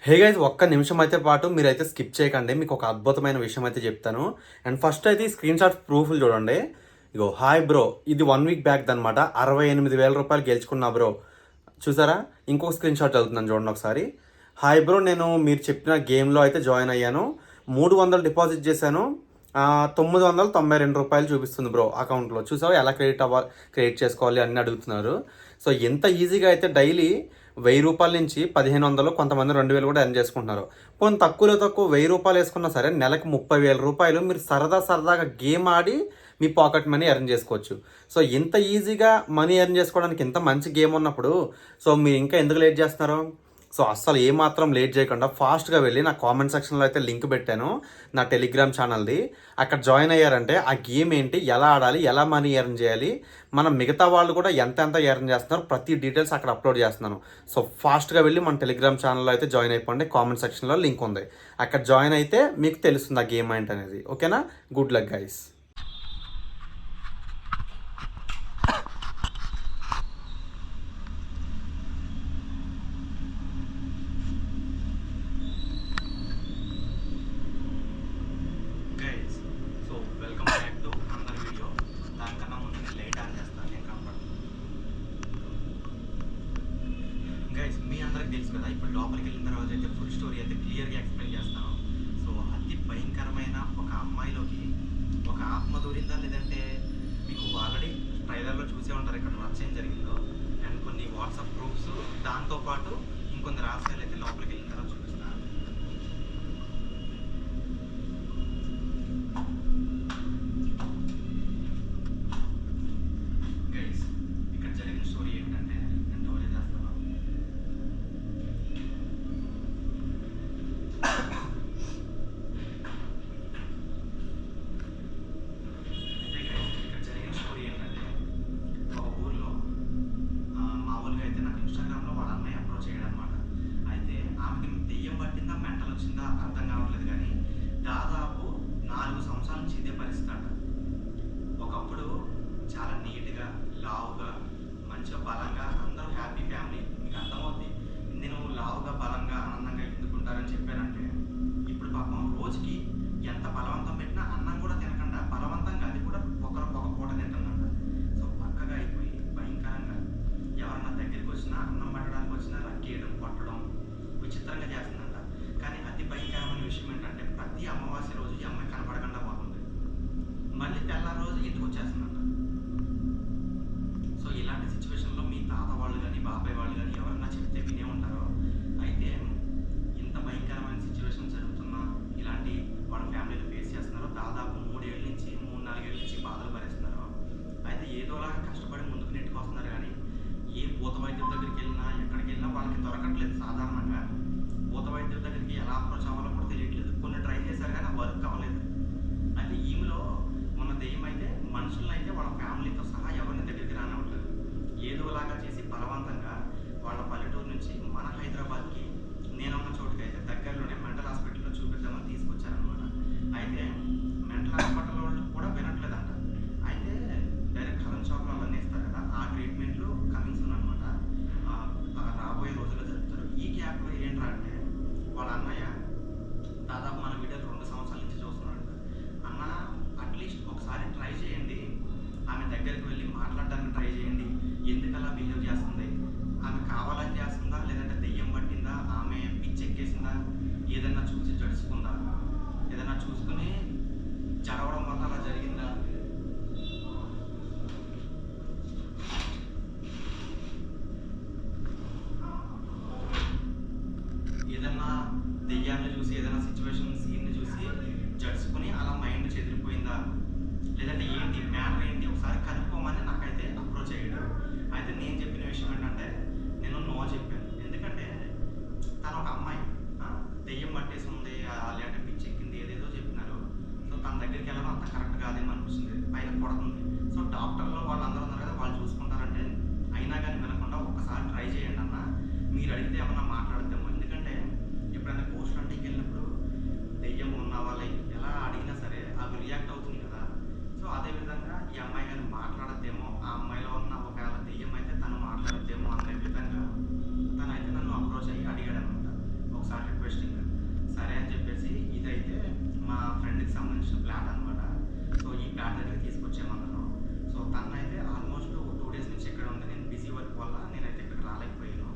Hey guys, ఒక్క నిమిషం అయితే పాటు మీరైతే స్కిప్ చేయకండి. మీకు ఒక అద్భుతమైన విషయం అయితే చెప్తాను. అండ్ ఫస్ట్ అయితే ఈ స్క్రీన్ షాట్ ప్రూఫ్లు చూడండి. ఇగో హాయ్ బ్రో, ఇది 1 వీక్ బ్యాక్ అనమాట. 68,000 రూపాయలు గెలుచుకున్నా బ్రో. చూసారా? ఇంకొక స్క్రీన్ షాట్ చదువుతున్నాను చూడండి ఒకసారి. హాయ్ బ్రో, నేను మీరు చెప్పిన గేమ్లో అయితే జాయిన్ అయ్యాను. 300 డిపాజిట్ చేశాను. 992 రూపాయలు చూపిస్తుంది బ్రో అకౌంట్లో. చూసావా ఎలా క్రెడిట్ చేసుకోవాలి అన్నీ అడుగుతున్నారు. సో ఎంత ఈజీగా అయితే డైలీ 1000 రూపాయల నుంచి 1500, కొంతమంది 2000 కూడా ఎర్న్ చేసుకుంటున్నారు. పోనీ తక్కువలో తక్కువ 1000 రూపాయలు వేసుకున్నా సరే నెలకు 30,000 రూపాయలు మీరు సరదాగా గేమ్ ఆడి మీ పాకెట్ మనీ ఎర్న్ చేసుకోవచ్చు. సో ఇంత ఈజీగా మనీ ఎర్న్ చేసుకోవడానికి ఇంత మంచి గేమ్ ఉన్నప్పుడు సో మీరు ఇంకా ఎందుకు లేట్ చేస్తున్నారు? సో అస్సలు ఏమాత్రం లేట్ చేయకుండా ఫాస్ట్గా వెళ్ళి నా కామెంట్ సెక్షన్లో అయితే లింక్ పెట్టాను నా టెలిగ్రామ్ ఛానల్ది. అక్కడ జాయిన్ అయ్యారంటే ఆ గేమ్ ఏంటి, ఎలా ఆడాలి, ఎలా మనీ ఎర్న్ చేయాలి, మనం మిగతా వాళ్ళు కూడా ఎంత ఎర్న్ చేస్తున్నారు ప్రతి డీటెయిల్స్ అక్కడ అప్లోడ్ చేస్తున్నాను. సో ఫాస్ట్గా వెళ్ళి మన టెలిగ్రామ్ ఛానల్లో అయితే జాయిన్ అయిపోండి. కామెంట్ సెక్షన్లో లింక్ ఉంది, అక్కడ జాయిన్ అయితే మీకు తెలుస్తుంది ఆ గేమ్ ఏంటి అనేది. ఓకేనా? Good luck guys. గైస్, మీ అందరికి తెలుసు కదా, ఇప్పుడు లోపలికి వెళ్ళిన తర్వాత అయితే ఫుల్ స్టోరీ అయితే క్లియర్గా ఎక్స్ప్లెయిన్ చేస్తాను. సో అతి భయంకరమైన ఒక అమ్మాయిలోకి ఒక ఆత్మ దూరిందా, లేదంటే మీకు ఆల్రెడీ ట్రైలర్లో చూసే ఉంటారు ఇక్కడ రచ్చ ఏం జరిగిందో. అండ్ కొన్ని వాట్సాప్ ప్రూఫ్స్, దాంతోపాటు ఇంకొన్ని రహస్యాలు అయితే లోపలికి వెళ్ళిన తర్వాత చూపిస్తాను. గైస్, ఇక్కడ జరిగిన స్టోరీ ఏంటంటే నేను డోరే చేస్తాను. అర్థం కావట్లేదు కానీ దాదాపు 4 సంవత్సరాల నుంచి ఇదే పరిస్థితి అంట. ఒకప్పుడు చాలా నీట్గా, లావుగా, మంచిగా బలంగా అందరూ హ్యాపీ ఫ్యామిలీ. మీకు అర్థమవుద్ది నేను లావుగా, బలంగా, ఆనందంగా ఎందుకుంటారని చెప్పానంటే, ఇప్పుడు పాపం రోజుకి ఎంత బలవంతం పెట్టినా అన్నం కూడా తినకుండా బలవంతంగా అది కూడా ఒక పూట తింటుందంట. సో పక్కగా అయిపోయి భయంకరంగా ఎవరన్నా దగ్గరికి వచ్చినా, అన్నం పట్టడానికి వచ్చినా రక్కేయడం, కొట్టడం విచిత్రంగా చేస్తుందంట. కానీ అతి భయంకరమైన విషయం ఏంటంటే ప్రతి అమావాస్య రోజు ఈ అమ్మాయి కనపడకుండా పోతుంది, మళ్ళీ తెల్లారి రోజు ఇంటికి వచ్చేస్తుందంట. సో ఇలాంటి సిచ్యువేషన్లో మీ తాత వాళ్ళు కానీ, బాబాయ్ వాళ్ళు కానీ ఎవరన్నా చెప్తే వినే ఉంటారో. అయితే ఇంత భయంకరమైన సిచ్యువేషన్ జరుగుతున్నా ఇలాంటి వాళ్ళ ఫ్యామిలీలో ఫేస్ చేస్తున్నారో. దాదాపు 3 ఏళ్ళ నుంచి 3-4 ఏళ్ళ నుంచి బాధలు భరిస్తున్నారు. అయితే ఏదోలాగా కష్టపడి ముందుకు నెట్టుకొస్తున్నారు కానీ ఏ భూత వైద్యుల దగ్గరికి వెళ్ళినా, ఎక్కడికి వెళ్ళినా వాళ్ళకి దొరకట్లేదు. సాధారణంగా భూత వైద్యుల దగ్గరికి ఎలా అప్రోచ్ అవ్వాలో కూడా తెలియట్లేదు. కొన్ని ట్రై చేశారు కానీ వర్క్ అవ్వలేదు. అయితే ఈమెలో ఉన్న దెయ్యం అయితే మనుషులను అయితే వాళ్ళ ఫ్యామిలీతో సహా ఎవరిని దగ్గరికి రానివ్వట్లేదు. ఏదోలాగా చేసి బలవంతంగా వాళ్ళ పల్లెటూరు నుంచి మన హైదరాబాద్కి, నేనున్న చోటుకి అయితే దగ్గరలోనే మెంటల్ హాస్పిటల్లో చూపిద్దామని తీసుకొచ్చారనమాట. అయితే మెంటల్ హాస్పిటల్ వాళ్ళు కూడా వినట్లేదంట. అయితే డైరెక్ట్ కరెంట్ షాప్లో అవన్నీ ఇస్తారు కదా, ఆ ట్రీట్మెంట్లు కమింగ్స్ అనమాట. రాబోయే రోజుల్లో జరుగుతారు. ఈ గ్యాప్లో ఏంట్రా అంటే వాళ్ళ అన్నయ్య దాదాపు మన వీడియోలు 2 సంవత్సరాల నుంచి చూస్తున్నాడు. అన్న అట్లీస్ట్ ఒకసారి ట్రై చేయండి, ఆమె దగ్గరికి వెళ్ళి మాట్లాడడానికి ట్రై చేయండి. ఎందుకు అలా బిహేవ్ చేస్తుంది, ఆమె కావాలని చేస్తుందా, లేదంటే దెయ్యం పట్టిందా, ఆమె పిచ్చెక్కేసిందా, ఏదన్నా చూసి జడుచుకుందా, ఏదన్నా చూసుకుని జడవడం వల్ల అలా జరిగిందా, ఏదన్నా దెయ్యాన్ని చూసి, ఏదైనా సిచ్యువేషన్ సీన్ని చూసి జడుచుకుని అలా మైండ్ చెదిరిపోయిందా, లేదంటే ఏంటి మ్యాటర్ ఏంటి ఒకసారి కనుక్కోమని నాకైతే అప్రోచ్ అయ్యాడు. అయితే నేను చెప్పిన విషయం ఏంటంటే నేను నో చెప్పాను. ఎందుకంటే తను ఒక అమ్మాయి, దెయ్యం పట్టేసి ఉంది, లేదంటే పిచ్చెక్కింది, ఏదేదో చెప్పినారు. సో తన దగ్గరికి వెళ్ళడం అంత కరెక్ట్ కాదేమో అనిపిస్తుంది. పైన కొడుతుంది. సో డాక్టర్లు వాళ్ళు అందరూ ఉన్నారు కదా, వాళ్ళు చూసుకుంటారంటే అయినా కానీ వినకుండా ఒక్కసారి ట్రై చేయండి అన్న, మీరు అడిగితే ఏమన్నా మాట్లాడతాము. ఎందుకంటే ఎప్పుడైనా పోస్ట్ హంటింగ్కి వెళ్ళినప్పుడు దెయ్యం ఉన్న వాళ్ళు ఎలా అడిగినా సరే అవి రియాక్ట్ అవుతుంది కదా. సో అదేవిధంగా ఈ అమ్మాయి కానీ మాట్లాడద్దేమో, ఆ అమ్మాయిలో ఉన్న ఒకవేళ దెయ్యం అయితే తను మాట్లాడద్దేమో అనే విధంగా తనైతే నన్ను అప్రోచ్ అయ్యి అడిగాడు అనమాట. ఒకసారి ఫ్యామిలీకి సంబంధించిన ప్లాట్ అనమాట. సో ఈ ప్లాట్ దగ్గర తీసుకొచ్చామన్నారు. సో తనైతే ఆల్మోస్ట్ 2 డేస్ నుంచి ఇక్కడ ఉంది. నేను బిజీ వర్క్ వల్ల నేనైతే ఇక్కడ రాలేకపోయాను.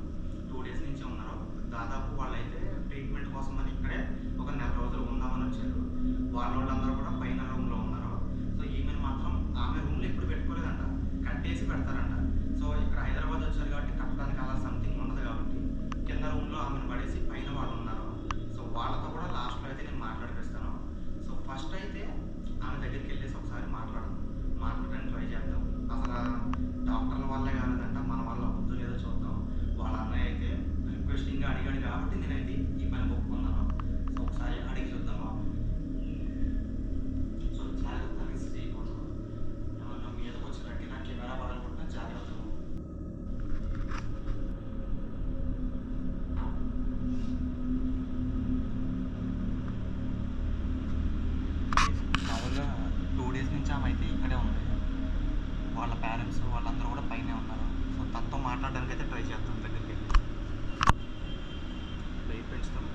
2 డేస్ నుంచి ఉన్నారు. దాదాపు వాళ్ళైతే ట్రీట్మెంట్ కోసం అని ఇక్కడే ఒక నెల రోజులు ఉందామని వచ్చారు. వాళ్ళందరూ కూడా పైన రూమ్లో ఉన్నారు. సో ఈమెను మాత్రం ఆమె రూమ్లో ఎప్పుడు పెట్టుకోలేదంట, కట్టేసి పెడతారంట. సో ఇక్కడ హైదరాబాద్ వచ్చారు కాబట్టి కట్టడానికి అలా సంథింగ్ ఉండదు కాబట్టి కింద రూమ్లో ఆమెను పడేసి పైన వాళ్ళు ఉన్నారు. సో వాళ్ళతో కూడా లాస్ట్లో అయితే నేను మాట్లాడిపిస్తాను. సో ఫస్ట్ అయితే ఆమె దగ్గరికి వెళ్ళేసి ఒకసారి మాట్లాడడానికి ట్రై చేద్దాం. అసలు డాక్టర్ల వల్లే కాలేదంట, మన వల్ల అవుతుందో లేదో చూద్దాం. వాళ్ళ అన్నయ్య అయితే రిక్వెస్టింగ్గా అడిగాడు కాబట్టి నేనైతే ఈ పని ఒప్పుకున్నాను. సో ఒకసారి అడిగి చూద్దాం బాబు. సో జాగ్రత్త మిస్ చేయకూడదు. ఏమన్నా మీదకి వచ్చినట్టు నాకు కెమెరా పడాలనుకుంటున్నా, జాగ్రత్త. మామూలుగా 2 డేస్ నుంచి ఆమె అయితే ఇక్కడే ఉంది. వాళ్ళ పేరెంట్స్ వాళ్ళందరూ కూడా పైనే ఉన్నారు. సో తనతో మాట్లాడడానికి అయితే ట్రై చేద్దాం దగ్గరికి వెళ్ళి. లైట్ పెంచుతాం.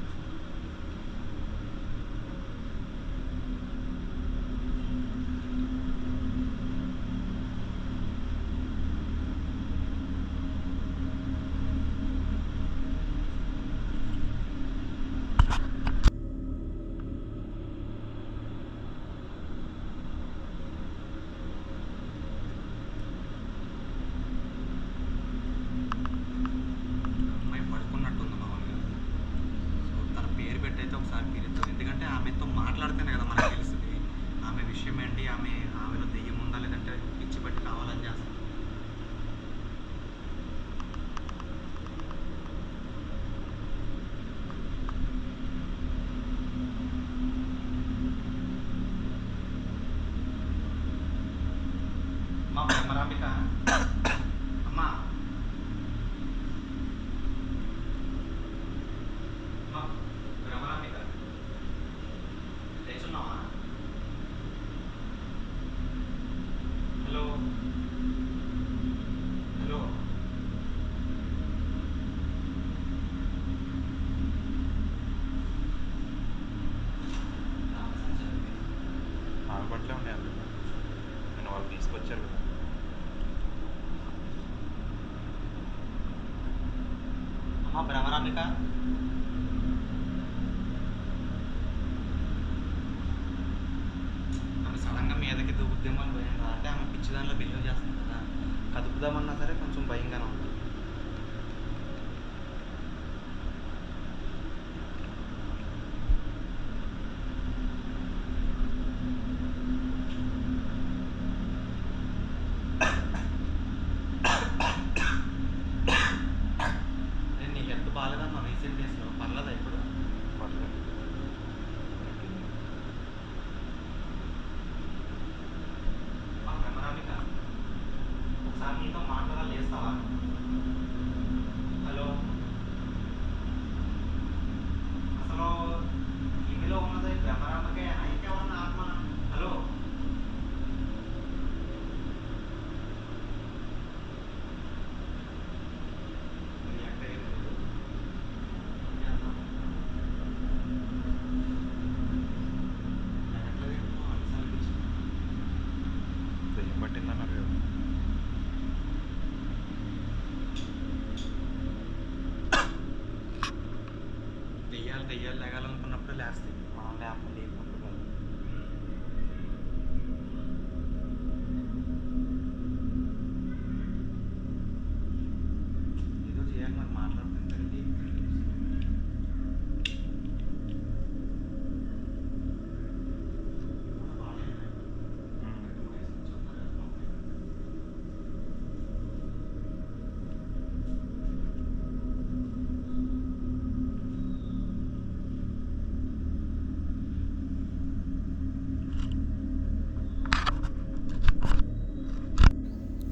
అమ్మాయి పడుకున్నట్టుంది మామూలుగా. సో తన పేరు పెట్టి అయితే ఒకసారి పిలుద్దాం. ఎందుకంటే ఆమెతో మాట్లాడితేనే కదా మనకు తెలుస్తుంది ఆమె విషయం ఏంటి, ఆమెలో దెయ్యం ఉందా లేదంటే పిచ్చి పట్టి కావాలని చేస్తుంది. మా బ్రహ్మరాంబిక అమ్మా, అమ్మా బ్రహ్మరాంబిక లేచున్నావా? Hello hello. హాస్పిటల్లో ఉండే అందులో నేను వాళ్ళు తీసుకొచ్చారు కదా. అమ్మా బ్రహ్మరాంబిక, ఆమె సడన్గా మీదకి దూకుద్దేమో అని భయం కదా. అంటే ఆమె పిచ్చి దానిలో బిహేవ్ చేస్తుంది కదా, కదుపుదామన్నా సరే కొంచెం భయంగానే ఉంది. అదే నీ హెల్త్ బాగాలేదమ్మా రీసెంట్ డేస్లో, పర్లేదా ఇప్పుడు? పర్లేదు. మా బ్రహ్మరాంబిక ఒకసారి నీతో మాట్లాడాలి, చేస్తావా? హలో. అసలు ఈమెలో ఉన్నది బ్రహ్మరాంబకే ఇంకెవరన్నా ఆత్మ? హలో. రియాక్ట్ అయ్యేది లేదు. ఏం చేద్దాం? జరగట్లేదేమో అనిపించింది. దెయ్యం పట్టిందన్నారు కదా. దెయ్యాలు లేగాలనుకున్నప్పుడు లేస్తాయి, మనం లేకపోతే కాదు. ఏదో చేయాలి మరి, మాట్లాడుతుంటే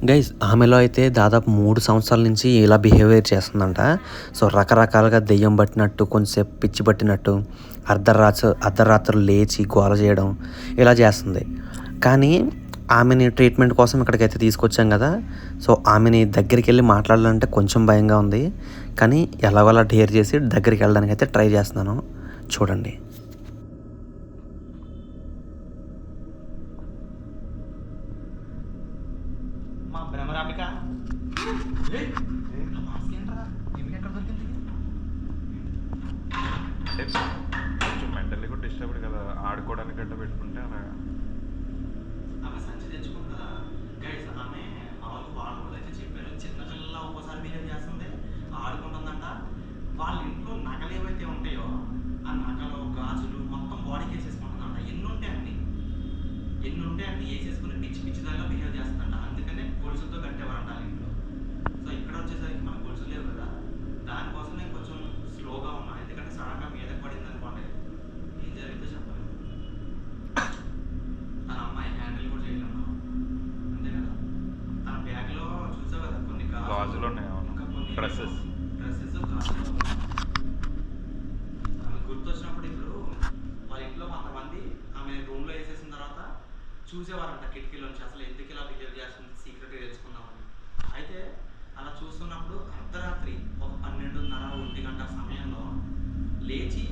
గైస్ ఆమెలో అయితే దాదాపు 3 సంవత్సరాల నుంచి ఇలా బిహేవియర్ చేస్తుందంట. సో రకరకాలుగా దెయ్యం పట్టినట్టు, కొంచెంసేపు పిచ్చి పట్టినట్టు, అర్ధరాత్రులు లేచి గోల చేయడం ఇలా చేస్తుంది. కానీ ఆమెని ట్రీట్మెంట్ కోసం ఇక్కడికైతే తీసుకొచ్చాం కదా. సో ఆమెని దగ్గరికి వెళ్ళి మాట్లాడాలంటే కొంచెం భయంగా ఉంది. కానీ ఎలాగోలా డేర్ చేసి దగ్గరికి వెళ్ళడానికి అయితే ట్రై చేస్తున్నాను. చూడండి. అంటే కొంచెం మెంటల్లీ కూడా డిస్టర్బ్డ్ కదా, ఆడుకోవడానికి గట్ట పెట్టుకుంటే అలాగా. ఆమె సంచి తెచ్చుకుంటుందా గైస్? ఆమె వాళ్ళ కూడా అయితే చెప్పారు, చిన్న పిల్లల ఒక్కోసారి బిహేవ్ చేస్తుంది, ఆడుకుంటుందంట. వాళ్ళ ఇంట్లో నగలు ఏవైతే ఉంటాయో ఆ నగలు గాజులు మొత్తం బాడీకి వేసేసుకుంటుందంట. ఎన్ని ఉంటాయండి వేసేసుకుని పిచ్చి పిచ్చిదాగా బిహేవ్ చేస్తుందంట. అందుకనే గొలుసులతో కట్టేవారంట వాళ్ళ ఇంట్లో. సో ఇక్కడ వచ్చేసరికి మనకు గొలుసు లేవు కదా, దానికోసం నేను కొంచెం స్లోగా ఉన్నాను. ఎందుకంటే సడన్గా మీదకి పడింది అనుకోండి, ఏం జరిగితే చెప్పలేదు. తన అమ్మాయి హ్యాండిల్ కూడా చేయలేము, అంతే కదా. తన బ్యాగ్లో చూసావు కదా కొన్ని గాజులు ఉన్నాయి, ఇంకా కొన్ని డ్రెస్సెస్ గాజులు. ఆమె గుర్తొచ్చినప్పుడు ఇప్పుడు వాళ్ళ ఇంట్లో కొంతమంది ఆమె రూమ్లో వేసేసిన తర్వాత చూసేవారంట కిటికీలోంచి, అసలు ఎందుకు ఇలా బిహేవ్ చేస్తుంది సీక్రెట్గా తెలుసుకుందామని. అయితే అలా చూస్తున్నప్పుడు అర్ధరాత్రి ఒక 12:30, 1 గంట సమయంలో లేచి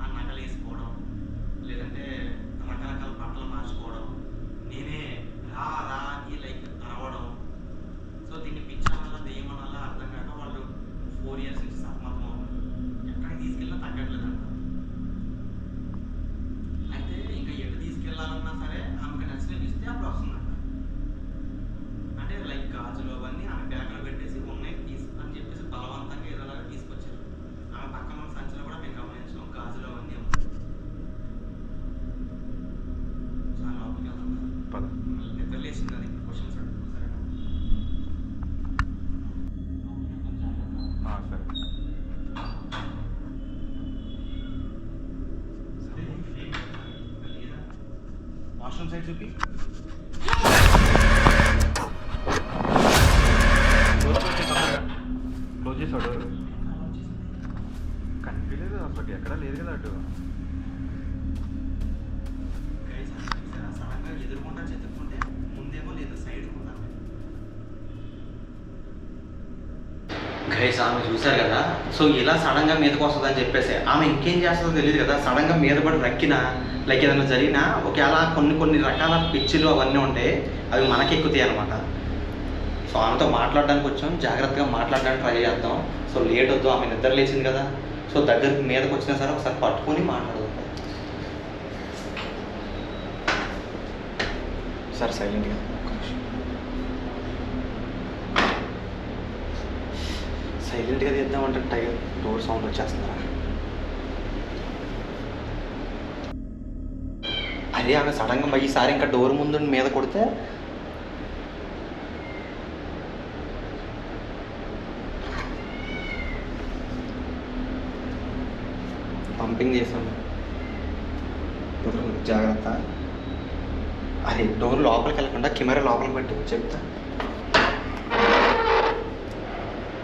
ఆ నగలు వేసుకోవడం, లేదంటే రకరకాల బట్టలు మార్చుకోవడం, నేనే రా రా అని లైక్ అరవడం. సో దీన్ని పిచ్చమల్ల దెయ్యమల్ల అర్థం కాక వాళ్ళు 4 years నుంచి సతమతం అవుతారు. ఎక్కడికి తీసుకెళ్ళినా తగ్గట్లేదంట. అయితే ఇంకా ఎటు తీసుకెళ్ళాలన్నా సరే ఆమెకు నచ్చినవి ఇస్తే అప్పుడు వస్తుందంట. అంటే లైక్ గాజులు అవన్నీ ఆమె బ్యాగ్లో పెట్టేసి ఉన్నాయి అని చెప్పేసి బలవంతంగా ఏదోలాగా తీసుకొచ్చారు. ఆమె పక్కన ఉన్న సంచిలో కూడా మేము గమనించాం, గాజులు అవన్నీ ఉన్నాయి. చాలా లోపలికి వెళ్తాం, నిద్ర లేచింది. అది క్వశ్చన్స్ అడుగు సరేనా? సరే. వాష్రూమ్ సైడ్ చూపి. క్లోజ్ చేసాడు, కనిపించలేదు అసలు, ఎక్కడా లేదు కదా అటు. సడన్గా ఎదురుకుండా చెతుక్కుంటే ముందేమో లేదు, సైడ్ కూడా. గైస్ ఆమె చూశారు కదా, సో ఇలా సడన్గా మీదకి వస్తుందని చెప్పేసి ఆమె ఇంకేం చేస్తుందో తెలియదు కదా. సడన్గా మీద పడి రక్కినా లైక్ ఏదైనా జరిగినా ఒకవేళ కొన్ని రకాల పిచ్చిలు అవన్నీ ఉంటాయి, అవి మనకి ఎక్కుతాయి అనమాట. సో ఆమెతో మాట్లాడడానికి వచ్చాం, జాగ్రత్తగా మాట్లాడడానికి ట్రై చేద్దాం. సో లేట్ వద్దు, ఆమె నిద్ర లేచింది కదా. సో దగ్గరికి మీదకి వచ్చినా సరే ఒకసారి పట్టుకొని మాట్లాడదాం. సార్ సైలెంట్గా సైలెంట్గా తీద్దామంటే టైర్ డోర్ సౌండ్ వచ్చేస్తుందా? అదే ఆమె సడన్గా ఈసారి ఇంకా డోర్ ముందు మీద కొడితే పంపింగ్ చేసాను. జాగ్రత్త. అది డోర్ లోపలికి వెళ్ళకుండా కెమెరా లోపలికి పెట్టు, చెప్తా.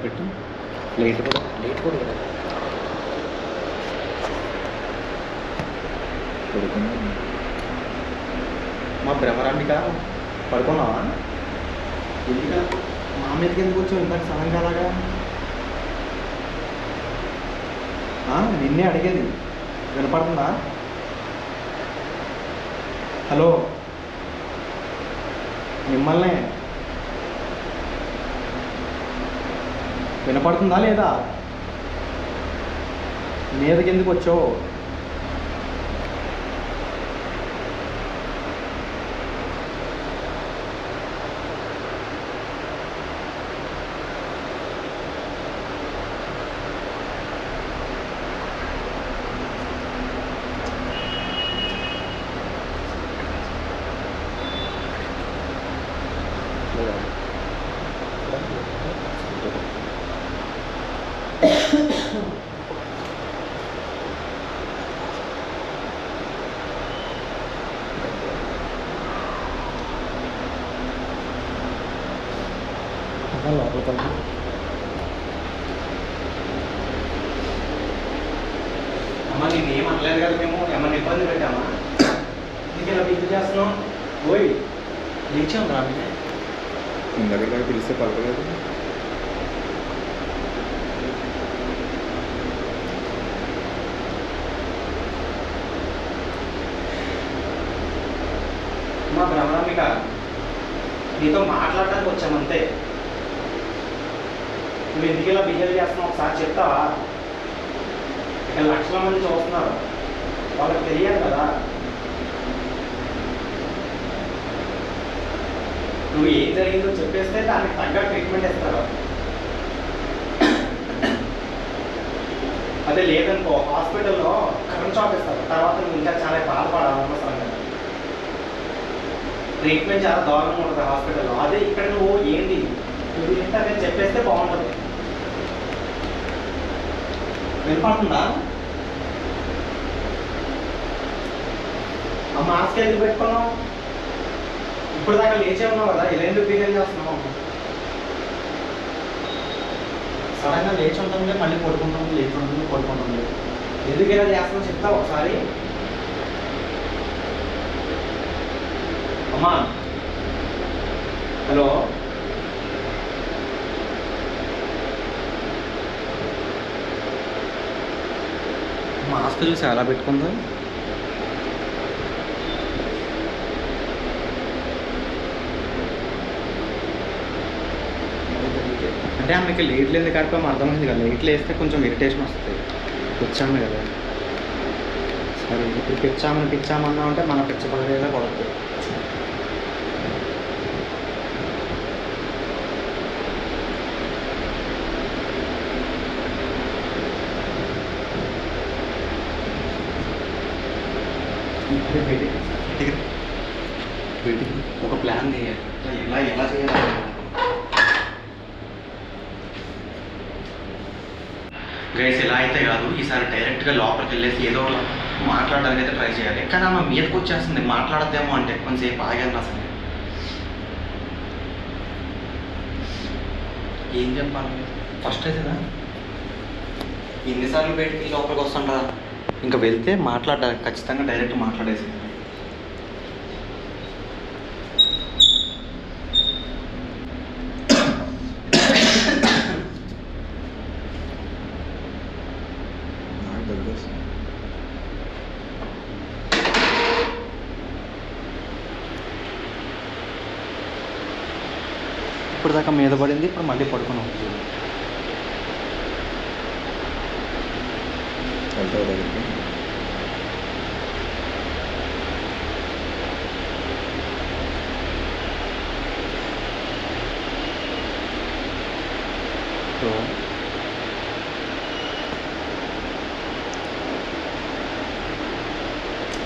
పెట్టు. లేట్ కూడా కదా. మా భ్రమరాంబిక పడుకున్నావా? ఎందుకు మా మీదకి ఎందుకు వచ్చావు ఇందాక సడన్గా అలాగా? నిన్నే అడిగేది, వినపడుతుందా? హలో, మిమ్మల్నే. వినపడుతుందా లేదా? మీదకి ఎందుకు వచ్చావు? అమ్మ నేను ఏం అనలేదు కదా, మేము ఏమన్నా ఇబ్బంది పెట్టామా? నీకు ఇలా బిజీ చేస్తున్నాం. పోయి లేచాం రా. ఇందాక పిలిస్తే పలకలేదు. మా భ్రమరాంబిక, నీతో మాట్లాడడానికి వచ్చామంతే. నువ్వు ఎందుకు ఇలా బిహేవ్ చేస్తున్నావు ఒకసారి చెప్తావా? ఇక ఇక్కడ లక్షల మంది చూస్తున్నారు, వాళ్ళకి తెలియదు కదా. నువ్వు ఏం జరిగిందో చెప్పేస్తే దానికి తగ్గ ట్రీట్మెంట్ ఇస్తారు. అదే లేదనుకో హాస్పిటల్లో కరెంట్ షాక్ ఇస్తారు, తర్వాత నువ్వు ఇంకా చాలా బాధపడాలి అవసరంగా. ట్రీట్మెంట్ చాలా దారుణంగా ఉంటుంది హాస్పిటల్లో. అదే ఇక్కడ నువ్వు ఏంటి నువ్వు ఏంటనే చెప్పేస్తే బాగుంటుంది. వినపడుతుందా? ఆ మాస్క్ ఎందుకు పెట్టుకున్నావు? ఇప్పుడు దాకా లేచే ఉన్నావు కదా, ఇలా ఎందుకు బిహేవ్ చేస్తున్నావు? సడన్గా లేచి ఉంటుంది, మళ్ళీ పడుకుంటుంది, లేచి ఉంటుంది, పడుకుంటుంది. ఎందుకు ఇలా చేస్తున్నావు చెప్తావు ఒకసారి? అమ్మా హలో, మాస్క్ చూసి ఎలా పెట్టుకుందా? అంటే ఆమెకి లైట్లు ఎందుకు కడపం అర్థమైంది కదా. లైట్లు వేస్తే కొంచెం ఇరిటేషన్ వస్తుంది. పిచ్చాము కదా, సరే ఇప్పుడు పిచ్చామన్నా అంటే మన పిచ్చ పడేలా పడుతుంది. ఒక ప్లాన్ చేయాలి, ఎలా చేయాలి. గైస్ ఇలా అయితే కాదు, ఈసారి డైరెక్ట్గా లోపలికి వెళ్ళేసి ఏదో మాట్లాడడానికి అయితే ట్రై చేయాలి. కానీ ఆమె మీదకి వచ్చేస్తుంది, మాట్లాడద్దేమో అంటే కొంచెంసేపు ఆగాను. అసలు ఏం చెప్పాలి ఫస్ట్ అయితేనా? ఎన్నిసార్లు బయటికి లోపలికి వస్తుంటారా? ఇంకా వెళ్తే మాట్లాడాలి ఖచ్చితంగా, డైరెక్ట్ మాట్లాడేసి. ఇప్పుడు దాకా మీద పడింది, ఇప్పుడు మళ్ళీ పడుకుని ఉంటుంది.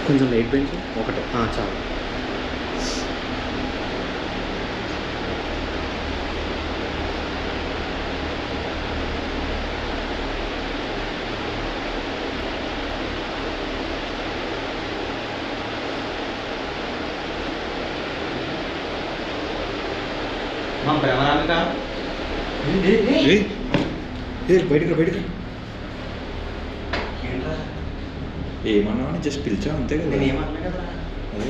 కొంచెం లైట్ పెంచు, ఒకటే చాలు. మా భ్రమరామిక బయటకు ఏమన్నా అని జస్ట్ పిలిచావు అంతే కదా. నేను ఏమన్నా కదా, అదే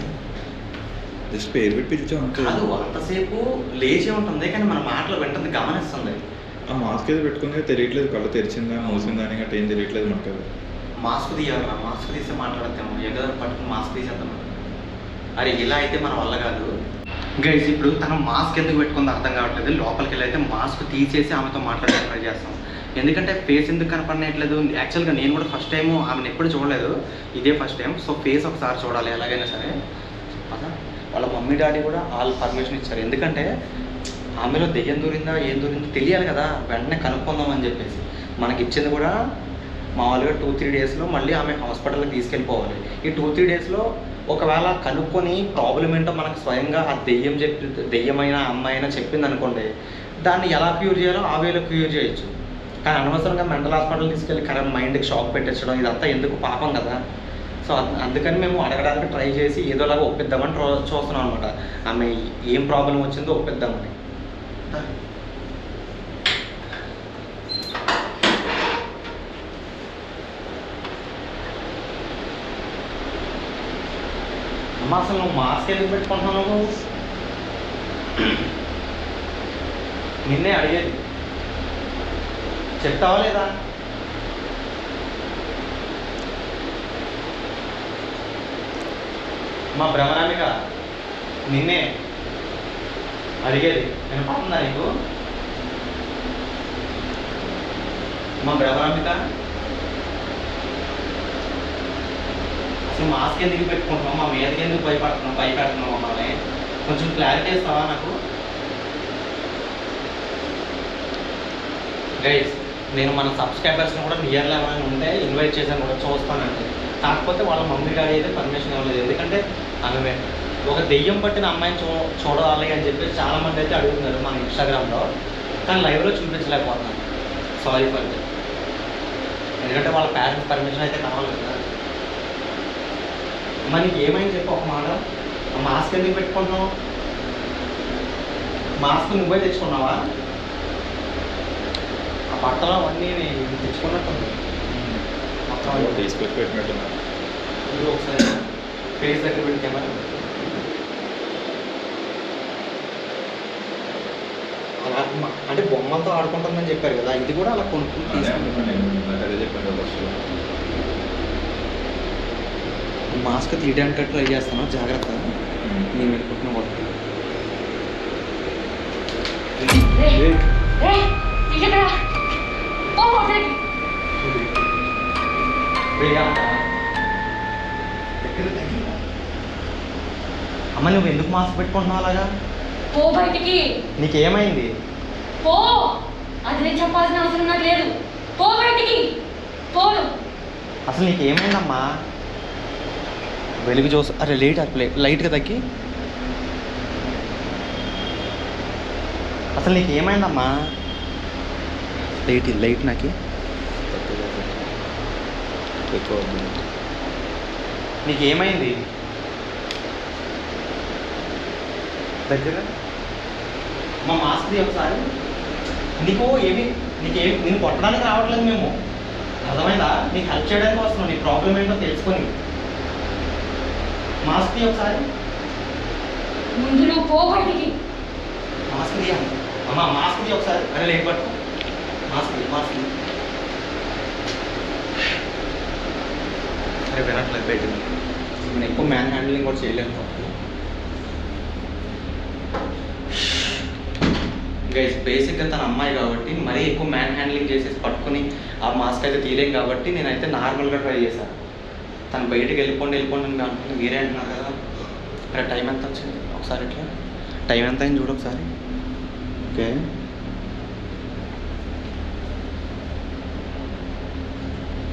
జస్ట్ పేరు పెట్టి పిలిచావు అంతే. కాదు అంతసేపు లేచి ఉంటుంది కానీ మన మాటలు వెంటనే గమనిస్తుంది. ఆ మాస్క్ ఏదో పెట్టుకుంది తెలియట్లేదు, కళ్ళు తెరిచిందా మూసిందా అని గట్రా ఏం తెలియట్లేదు మనకు కదా. మాస్క్ తీయాలి, మాస్క్ తీస్తే మాట్లాడతాము, ఎగర పట్టుకుని మాస్క్ తీసేద్దాం. అరే ఇలా అయితే మన వల్ల కాదు. గైస్ ఇప్పుడు తన మాస్క్ ఎందుకు పెట్టుకుందో అర్థం కావట్లేదు. లోపలికి వెళ్ళి అయితే మాస్క్ తీసేసి ఆమెతో మాట్లాడడానికి ట్రై చేస్తాం. ఎందుకంటే ఫేస్ ఎందుకు కనపడట్లేదు? యాక్చువల్గా నేను కూడా ఫస్ట్ టైం ఆమెను ఎప్పుడు చూడలేదు, ఇదే ఫస్ట్ టైం. సో ఫేస్ ఒకసారి చూడాలి ఎలాగైనా సరే. అదా వాళ్ళ మమ్మీ డాడీ కూడా వాళ్ళు పర్మిషన్ ఇచ్చారు. ఎందుకంటే ఆమెలో దెయ్యం దూరిందా ఏం దూరిందో తెలియాలి కదా, వెంటనే కనుక్కుందామని చెప్పేసి. మనకి ఇచ్చింది కూడా మామూలుగా 2-3 డేస్లో మళ్ళీ ఆమె హాస్పిటల్కి తీసుకెళ్ళిపోవాలి. ఈ 2-3 డేస్లో ఒకవేళ కనుక్కొని ప్రాబ్లం ఏంటో మనకు స్వయంగా ఆ దెయ్యమైన అమ్మాయి అయినా చెప్పింది అనుకోండి, దాన్ని ఎలా క్యూర్ చేయాలో ఆ వేలో క్యూర్ చేయొచ్చు. కానీ అనవసరంగా మెంటల్ హాస్పిటల్ తీసుకెళ్ళి కరెక్ట్ మైండ్కి షాక్ పెట్టించడం ఇదంతా ఎందుకు, పాపం కదా. సో అందుకని మేము అడగడానికి ట్రై చేసి ఏదోలాగా ఒప్పిద్దామని చూస్తున్నాం అనమాట. ఆమె ఏం ప్రాబ్లం వచ్చిందో ఒప్పిద్దామని. అమ్మ అసలు నువ్వు మాస్క్ ఎందుకు పెట్టుకుంటున్నావు? నువ్వు నిన్నే అడిగేది, చెప్తావా లేదా? మా భ్రమరామిక నిన్నే అడిగేది, వినపడుతుందా నీకు? మా భ్రమరామిక అసలు మాస్క్ ఎందుకు పెట్టుకుంటున్నాం, మా మీదకి ఎందుకు భయపెడుతున్నాం మమ్మల్ని? కొంచెం క్లారిటీ ఇస్తావా నాకు? గైస్, నేను మన సబ్స్క్రైబర్స్ని కూడా నియర్లో ఏమైనా ఉంటే ఇన్వైట్ చేశాను కూడా, చూస్తానండి. కాకపోతే వాళ్ళ మమ్మీ డాడీ అయితే పర్మిషన్ ఇవ్వలేదు. ఎందుకంటే ఆమె ఒక దెయ్యం పట్టిన అమ్మాయిని చూడాలి అని చెప్పేసి చాలామంది అయితే అడుగుతున్నారు మన ఇన్స్టాగ్రామ్లో, కానీ లైవ్లో చూపించలేకపోతున్నాను. Sorry for that. ఎందుకంటే వాళ్ళ పేరెంట్స్ పర్మిషన్ అయితే కావాలి కదా. అమ్మ నీకు ఏమైంది చెప్పు ఒక మాట. మాస్క్ ఎందుకు పెట్టుకుంటున్నావు? మాస్క్ నువ్వే తెచ్చుకున్నావా? ఆ బట్టలు అవన్నీ తెచ్చుకున్నట్టుంది మొత్తం. తీసుకొచ్చి పెట్టినట్టున్నా. ఇది ఒకసారి ఫేస్ దగ్గర పెట్టి కెమెరా. అలా అంటే బొమ్మలతో ఆడుకుంటుందని చెప్పారు కదా, ఇది కూడా అలా కొనుక్కుని అదే చెప్పాను కదా ఫస్ట్. మాస్క్ తీయడానికి ట్రై చేస్తాను, జాగ్రత్త. నేను పెట్టుకుంటున్న వాళ్ళు అమ్మ నువ్వు ఎందుకు మాస్క్ పెట్టుకుంటున్నావు అలాగా? పో బయటికి. నీకేమైంది? పో. అది నేను చెప్పాల్సిన అవసరం నాకు లేదు. పో బయటికి. పోను. అసలు నీకేమైందమ్మా? వెలుగు చూసి అరే లైట్గా తగ్గి. అసలు నీకేమైందమ్మా? లైట్ నాకు నీకేమైంది? దగ్గర మా మాస్క్ ఒకసారి. నేను కొట్టడానికి రావట్లేదు మేము, అర్థమైందా? నీకు హెల్ప్ చేయడానికి వస్తున్నాం, నీ ప్రాబ్లం ఏంటో తెలుసుకొని. మాస్క్ ఒకసారి. ముందు నువ్వు పో బయటికి. మాస్క్ అమ్మా, మాస్క్ ఒకసారి. అరే లేట్ పట్టు. మాస్క్ అరే వినట్లేదు పెట్టింది. నేను ఎక్కువ మ్యాన్ హ్యాండ్లింగ్ కూడా చేయలేను. గైస్ బేసిక్గా తన అమ్మాయి కాబట్టి మరీ ఎక్కువ మ్యాన్ హ్యాండ్లింగ్ చేసేసి పట్టుకుని ఆ మాస్క్ అయితే తీయలేం కాబట్టి నేనైతే నార్మల్గా ట్రై చేశాను. తను బయటికి వెళ్ళిపోండి అని అంటుంది. మీరే అంటున్నారు కదా. అరే టైం ఎంత వచ్చింది ఒకసారి, ఇట్లా టైం ఎంత అయింది చూడు ఒకసారి. ఓకే,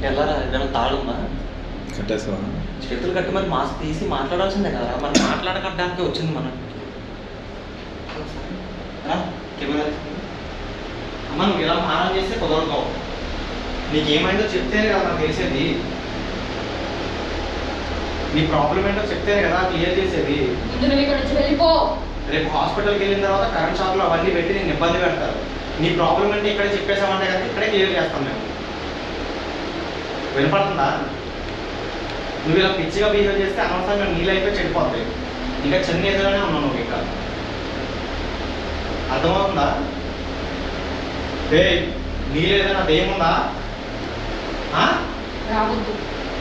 ఎలారా? ఏదైనా తాడుందా? కట్టేస్తావా? చేతులు కట్టి మరి మాస్క్ తీసి మాట్లాడాల్సిందే కదా. మరి మాట్లాడకడానికి వచ్చింది మనం. అమ్మ నువ్వు ఇలా మారం చేస్తే కుదరదు. నీకేమైందో చెప్తేనే కదా నాకు తెలిసేది. నీ ప్రాబ్లం ఏంటో చెప్తేనే కదా క్లియర్ చేసేది. ముందు నువ్వు ఇక్కడ నుంచి వెళ్ళిపో. రేపు హాస్పిటల్కి వెళ్ళిన తర్వాత కరెంట్ షాప్లో అవన్నీ పెట్టి నేను ఇబ్బంది పెడతారు. నీ ప్రాబ్లం అంటే ఇక్కడే చెప్పేసామంటే కదా ఇక్కడే క్లియర్ చేస్తాం మేము. వినపడుతుందా? నువ్వు ఇలా పిచ్చిగా బిహేవ్ చేస్తే అనవసరంగా నీ లైఫే చెడిపోతాయి. ఇంకా చిన్న ఏజ్లోనే ఉన్నావు నువ్వు. ఇంకా అర్థమవుతుందా? నీళ్ళు ఏదైనా దేముందా? రావద్దు,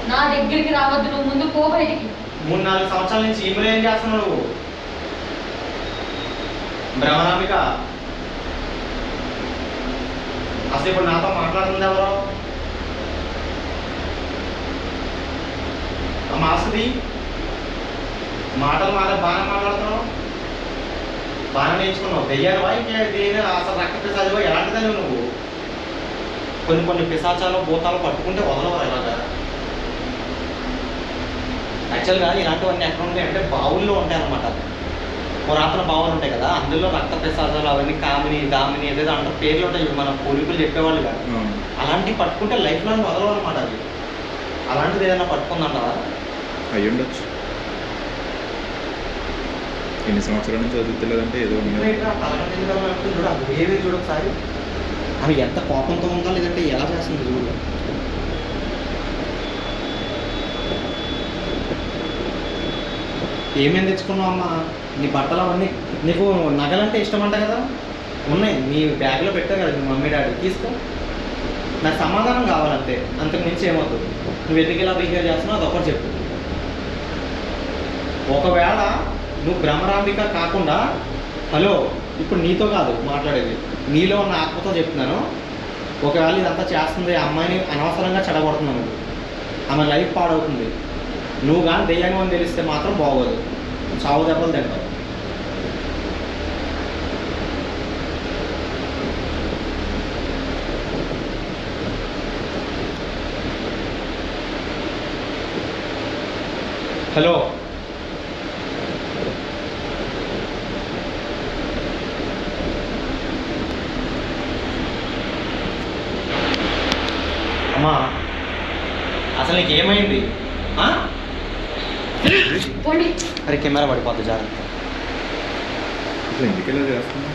నా దగ్గరికి రావద్దు. నువ్వు ముందు పో బయటికి. 3-4 సంవత్సరాల నుంచి ఈమెలో ఏం చేస్తున్నావు నువ్వు? బ్రహ్మనామిక అసలు ఇప్పుడు నాతో మాట్లాడుతుంది ఎవరో? ఆ మాస్క్ది మాటలు బాగానే మాట్లాడుతున్నావు, బాగానే నేర్చుకున్నావు. దెయ్యాలువా ఇంకేది? అసలు రక్త పిశాచివా? ఎలాంటిదని నువ్వు? కొన్ని పిశాచాలు భూతాలు పట్టుకుంటే వదలవరు ఇలాగా. యాక్చువల్గా ఇలాంటివన్నీ ఎక్కడ ఉంటాయి అంటే బావుల్లో ఉంటాయి అన్నమాట. పురాతన బావులు ఉంటాయి కదా, అందులో రక్త పిశాచాలు అవన్నీ కామిని దామిని ఏదైతే అంటారు పేర్లు ఉంటాయి. మన పూర్వీకులు చెప్పేవాళ్ళు కదా, అలాంటివి పట్టుకుంటే లైఫ్ లాంగ్ వదలవన్నమాట. అది అలాంటిది ఏదైనా పట్టుకుందంటావా? అయ్యి ఉండొచ్చు. ఎన్ని సంవత్సరాల నుంచి చదువుతలేదంటే ఏదో చూడు బిహేవియర్ చూడు ఒకసారి. ఆమె ఎంత కోపంతో ఉందా లేదంటే ఎలా చేస్తుంది చూడు. ఏమేమి తెచ్చుకున్నావు అమ్మా? నీ బట్టలు అవన్నీ నీకు నగలంటే ఇష్టం అంట కదా, ఉన్నాయి నీ బ్యాగ్లో పెట్టావు కదా మీ మమ్మీ డాడీ. తీసుకో, నాకు సమాధానం కావాలంతే, అంతకు మించి ఏమవుతుంది. నువ్వు ఎందుకు ఇలా బిహేవ్ చేస్తున్నావు అదొకటి చెప్పు. ఒకవేళ నువ్వు భ్రమరాంబిక కాకుండా, హలో ఇప్పుడు నీతో కాదు మాట్లాడేది, నీలో ఉన్న ఆత్మతో చెప్తున్నాను. ఒకవేళ ఇదంతా చేస్తుంది, ఆ అమ్మాయిని అనవసరంగా చెడగొడుతున్నాను, ఆమె లైఫ్ పాడవుతుంది. నువ్వు కానీ దెయ్యంగా అని తెలిస్తే మాత్రం బాగోదు, చావు దెబ్బలు తింటావు. హలో, అమ్మా అసలు నీకు ఏమైంది? పోండి. అరే కెమెరా పడిపోద్ది, జాగ్రత్త. అసలు ఎందుకు ఇలా చేస్తున్నా?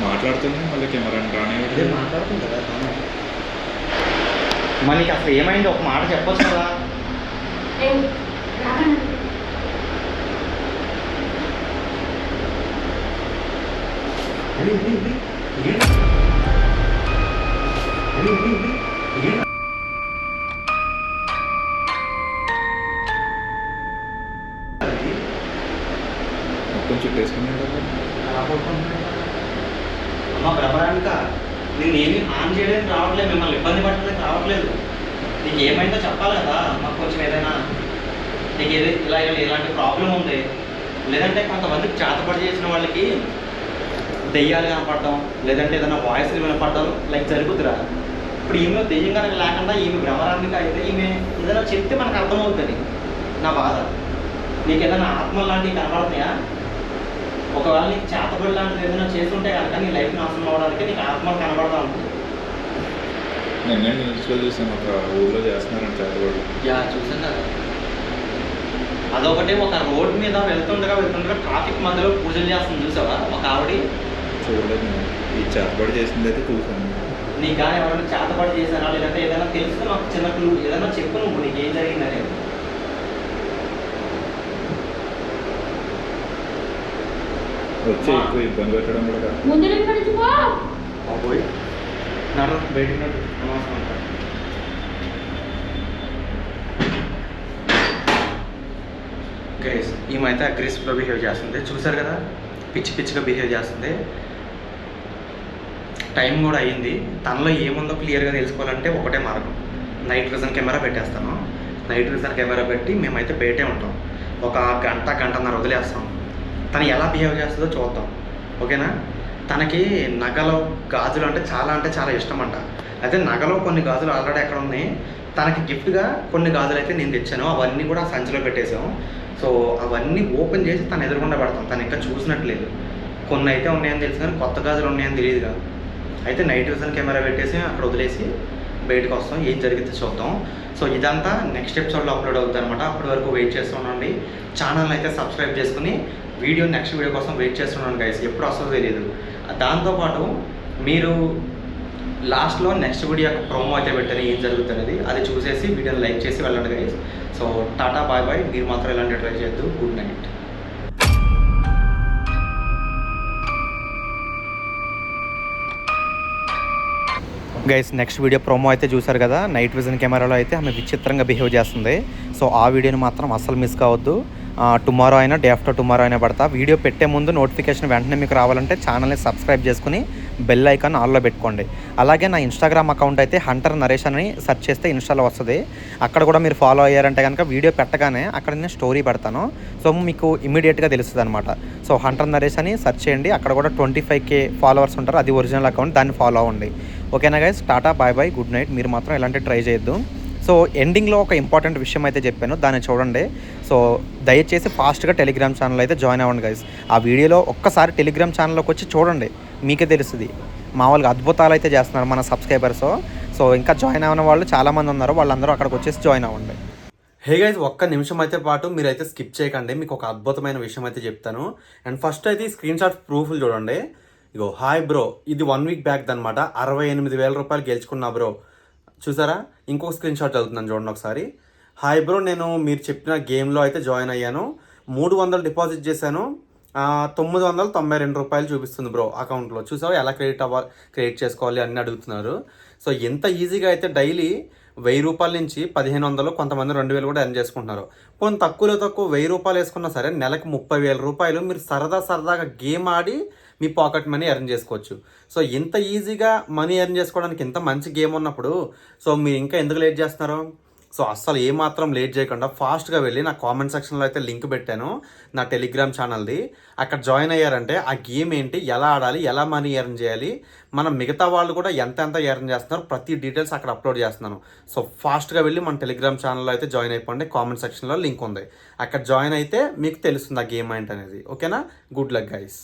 మాట్లాడుతుంది మళ్ళీ కెమెరా రాని మాట్లాడుతుంది కదా. మరి నీకు అసలు ఏమైంది ఒక మాట చెప్పొచ్చు కదా. ఏం రాగండి. మొత్తం చుట్టేసుకున్నాడు. అమ్మ ప్రభానిక, నేను ఏమీ హాని చేయడానికి రావట్లేదు, మిమ్మల్ని ఇబ్బంది పట్టడానికి రావట్లేదు. నీకు ఏమైందో చెప్పాలి కదా మాకు కొంచెం. ఏదైనా నీకు ఇలాంటి ప్రాబ్లం ఉంది, లేదంటే కొంతమందికి చేతపడి చేసిన వాళ్ళకి దెయ్యాలు కనపడడం, లేదంటే ఏదైనా వాయిస్లు వినపడడం లైక్ జరుగుతురా. ఇప్పుడు ఈమె దెయ్యం కనుక లేకుండా ఈమె భ్రమరాంగిక అయితే ఈమె ఏదైనా చెప్తే మనకు అర్థమవుతుంది నా బాధ. నీకు ఏదైనా ఆత్మ లాంటివి కనపడుతున్నాయా? ఒకవేళ నీకు చేతబడి లాంటిది ఏదైనా చేస్తుంటే కనుక నీ లైఫ్ నాశనం అవ్వడానికి నీకు ఆత్మలు కనబడతా ఉంటుంది. నేను న్యూస్లో చూసాను, ఒక ఊళ్ళో చేస్తున్నారని చేతబడి. చూసాను కదా. అదొకటి, ఒక రోడ్ మీద వెళ్తుండగా ట్రాఫిక్ మధ్యలో పూజలు చేస్తుంది చూసావా ఒక ఆవిడ? చూడలేదు నేను, ఈ చేతబడి చేసింది అయితే చూసాను. నీకు కానీ ఎవరైనా చేతబడి చేశారా, లేదంటే ఏదైనా తెలిస్తే మాకు చిన్న క్లూ ఏదైనా చెప్పు, నువ్వు నీకు ఏం జరిగిందనేది. వచ్చి ఎక్కువ ఇబ్బంది పెట్టడం కూడా కాదు. ముందు నుంచి పో. బాబోయ్ నడు, బయటికి నడు, అనవసరం. గైస్ ఈమె అయితే అగ్రెసివ్గా బిహేవ్ చేస్తుంది, చూసారు కదా, పిచ్చి పిచ్చిగా బిహేవ్ చేస్తుంది. టైం కూడా అయ్యింది. తనలో ఏముందో క్లియర్గా తెలుసుకోవాలంటే ఒకటే మార్గం, నైట్ విజన్ కెమెరా పెట్టేస్తాను. నైట్ విజన్ కెమెరా పెట్టి మేమైతే బయటే ఉంటాం, ఒక గంటన్నర వదిలేస్తాం. తను ఎలా బిహేవ్ చేస్తుందో చూద్దాం, ఓకేనా? తనకి నగలు గాజులు అంటే చాలా ఇష్టం అంట. అయితే నగలో కొన్ని గాజులు ఆల్రెడీ ఎక్కడ ఉన్నాయి, తనకి గిఫ్ట్గా కొన్ని గాజులు అయితే నేను తెచ్చాను, అవన్నీ కూడా సంచిలో పెట్టేసాం. సో అవన్నీ ఓపెన్ చేసి తను ఎదురుకుండా పెడతాం. తను ఇంకా చూసినట్లేదు. కొన్ని అయితే ఉన్నాయని తెలుసు కానీ కొత్త గాజులు ఉన్నాయని తెలియదు కదా. అయితే నైట్ విజన్ కెమెరా పెట్టేసి అక్కడ వదిలేసి బయటకు వస్తాం, ఏం జరిగితే చూద్దాం. సో ఇదంతా నెక్స్ట్ ఎపిసోడ్లో అప్లోడ్ అవుతుంది అనమాట. అప్పటి వరకు వెయిట్ చేస్తుండండి. ఛానల్ అయితే సబ్స్క్రైబ్ చేసుకుని నెక్స్ట్ వీడియో కోసం వెయిట్ చేస్తున్నాను గైస్, ఎప్పుడు వస్తుందో తెలియదు. దాంతోపాటు మీరు లాస్ట్లో నెక్స్ట్ వీడియో యొక్క ప్రోమో అయితే పెట్టాను, ఏం జరుగుతుంది అనేది అది చూసేసి వీడియోని లైక్ చేసి వెళ్ళండి guys. So tata bye bye. మీరు మాత్రం ఇలాంటి ట్రై చేయొద్దు. Good night. Guys next video promo అయితే చూసారు కదా, నైట్ విజన్ కెమెరాలో అయితే ఆమె విచిత్రంగా బిహేవ్ చేస్తుంది. సో ఆ వీడియోని మాత్రం అస్సలు మిస్ కావద్దు. టుమారో అయినా డే ఆఫ్టర్ టుమారో అయినా పడతా. వీడియో పెట్టే ముందు నోటిఫికేషన్ వెంటనే మీకు రావాలంటే ఛానల్ని సబ్స్క్రైబ్ చేసుకుని బెల్ ఐకాన్ ఆల్లో పెట్టుకోండి. అలాగే నా ఇన్స్టాగ్రామ్ అకౌంట్ అయితే హంటర్ నరేష్ అని సెర్చ్ చేస్తే ఇన్స్టాలో వస్తుంది. అక్కడ కూడా మీరు ఫాలో అయ్యారంటే కనుక వీడియో పెట్టగానే అక్కడ నేను స్టోరీ పెడతాను. సో మీకు ఇమీడియట్గా తెలుస్తుంది అనమాట. సో హంటర్ నరేష్ అని సెర్చ్ చేయండి. అక్కడ కూడా 25K ఫాలోవర్స్ ఉంటారు, అది ఒరిజినల్ అకౌంట్, దాన్ని ఫాలో అవ్వండి. ఓకేనా guys, tata bye bye, good night. మీరు మాత్రం ఇలాంటి ట్రై చేయొద్దు. సో ఎండింగ్లో ఒక ఇంపార్టెంట్ విషయం అయితే చెప్పాను, దాన్ని చూడండి. సో దయచేసి ఫాస్ట్గా టెలిగ్రామ్ ఛానల్ అయితే జాయిన్ అవ్వండి గైస్. ఆ వీడియోలో ఒక్కసారి టెలిగ్రామ్ ఛానల్లోకి వచ్చి చూడండి, మీకే తెలుస్తుంది. మామూలుగా అద్భుతాలు అయితే చేస్తున్నారు మన సబ్స్క్రైబర్స్. సో ఇంకా జాయిన్ అవ్వని వాళ్ళు చాలామంది ఉన్నారు, వాళ్ళందరూ అక్కడికి వచ్చేసి జాయిన్ అవ్వండి. హే గైస్, ఒక్క నిమిషం అయితే పాటు మీరైతే స్కిప్ చేయకండి, మీకు ఒక అద్భుతమైన విషయం అయితే చెప్తాను. అండ్ ఫస్ట్ అయితే ఈ స్క్రీన్ షాట్ ప్రూఫ్లు చూడండి. ఇగో హాయ్ బ్రో, ఇది 1 వీక్ బ్యాక్ అనమాట. 68,000 రూపాయలు గెలుచుకున్నా బ్రో, చూసారా? ఇంకొక స్క్రీన్ షాట్ చదువుతున్నాను చూడండి ఒకసారి. హాయ్ బ్రో, నేను మీరు చెప్పిన గేమ్లో అయితే జాయిన్ అయ్యాను, 300 డిపాజిట్ చేశాను, 992 రూపాయలు చూపిస్తుంది బ్రో అకౌంట్లో. చూసావా ఎలా క్రెడిట్ చేసుకోవాలి అన్నీ అడుగుతున్నారు. సో ఎంత ఈజీగా అయితే డైలీ 1000 రూపాయల నుంచి 1500, కొంతమంది 2000 కూడా ఎర్న్ చేసుకుంటున్నారు. కొన్ని తక్కువ 1000 రూపాయలు వేసుకున్నా సరే నెలకు 30,000 రూపాయలు మీరు సరదాగా గేమ్ ఆడి మీ పాకెట్ మనీ ఎర్న్ చేసుకోవచ్చు. సో ఇంత ఈజీగా మనీ ఎర్న్ చేసుకోవడానికి ఇంత మంచి గేమ్ ఉన్నప్పుడు సో మీరు ఇంకా ఎందుకు లేట్ చేస్తున్నారు? సో అస్సలు ఏమాత్రం లేట్ చేయకుండా ఫాస్ట్గా వెళ్ళి నా కామెంట్ సెక్షన్లో అయితే లింక్ పెట్టాను నా టెలిగ్రామ్ ఛానల్ది. అక్కడ జాయిన్ అయ్యారంటే ఆ గేమ్ ఏంటి, ఎలా ఆడాలి, ఎలా మనీ ఎర్న్ చేయాలి, మనం మిగతా వాళ్ళు కూడా ఎంత ఎర్న్ చేస్తున్నారు ప్రతి డీటెయిల్స్ అక్కడ అప్లోడ్ చేస్తున్నాను. సో ఫాస్ట్గా వెళ్ళి మన టెలిగ్రామ్ ఛానల్లో అయితే జాయిన్ అయిపోండి. కామెంట్ సెక్షన్లో లింక్ ఉంది, అక్కడ జాయిన్ అయితే మీకు తెలుస్తుంది ఆ గేమ్ ఏంటి అనేది. ఓకేనా? Good luck guys.